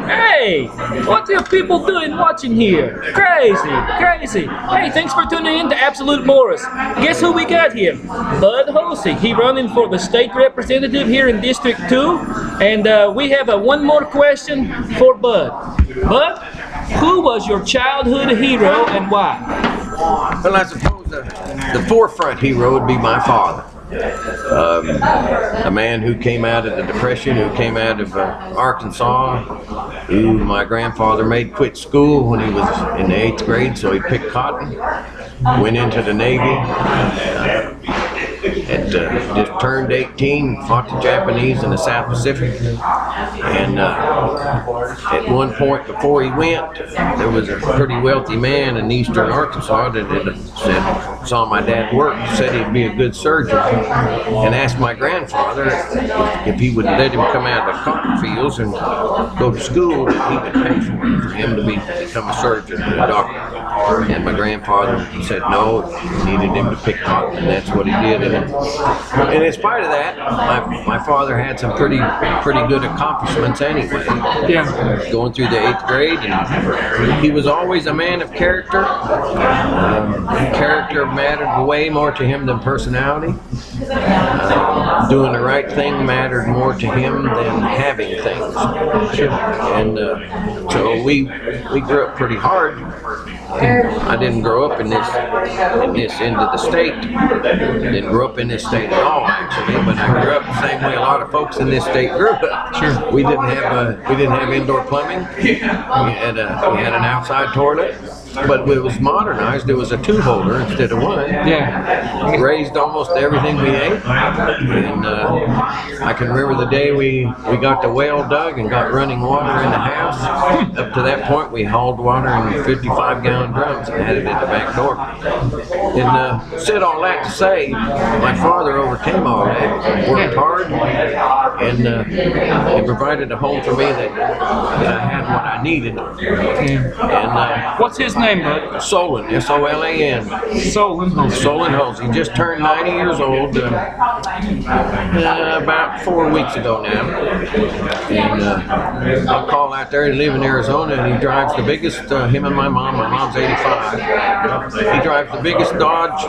Hey, what are people doing watching here? Crazy, crazy. Hey, thanks for tuning in to Absolute Boris. Guess who we got here? Bud Hulsey. He running for the state representative here in District 2. And we have one more question for Bud. Bud, who was your childhood hero and why? Well, I suppose the forefront hero would be my father. A man who came out of the Depression, who came out of Arkansas, who my grandfather made quit school when he was in the 8th grade, so he picked cotton, went into the Navy, just turned 18, fought the Japanese in the South Pacific, and at one point before he went, there was a pretty wealthy man in eastern Arkansas that saw my dad work, said he'd be a good surgeon, and asked my grandfather if he would let him come out of the cotton fields and go to school, that he could pay for him to become a surgeon and a doctor. And my grandfather, he said no, he needed him to pick cotton, and that's what he did. And in spite of that, my father had some pretty good accomplishments anyway. Yeah. Going through the 8th grade, and he was always a man of character. Character mattered way more to him than personality. Doing the right thing mattered more to him than having things. And so we grew up pretty hard. I didn't grow up in this end of the state. Didn't grow up in this state at all, actually. But I grew up the same way a lot of folks in this state grew up. Sure. We didn't have indoor plumbing. We had an outside toilet. But it was modernized. It was a 2-holder instead of 1. Yeah. Raised almost everything we ate. And I can remember the day we got the well dug and got running water in the house. Up to that point, we hauled water in 55-gallon drums and had it at the back door. And said all that to say, my father overcame all that, worked hard, and provided a home for me that I had what I needed. And what's his name, Bud? Solon, S-O-L-A-N. Solon Hulsey. Solon Hulsey. He just turned 90 years old about 4 weeks ago now. And I'll call out there. He lives in Arizona, and he drives the biggest, him and my mom's 85. He drives the biggest Dodge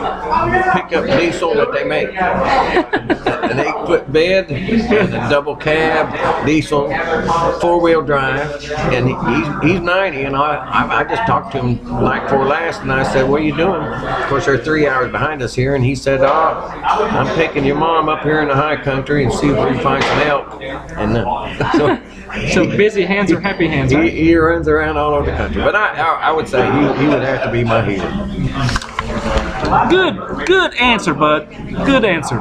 pickup diesel that they make. An 8-foot bed and a double cab diesel, 4-wheel drive, and he's 90, and I just talked to him night before last, and I said, what are you doing? Of course, they're 3 hours behind us here, and he said, I'm taking your mom up here in the high country and see if we can find some elk. And so busy hands are happy hands, right? He runs around all over the country, but I would say he would have to be my hero. Good answer, Bud. Good answer.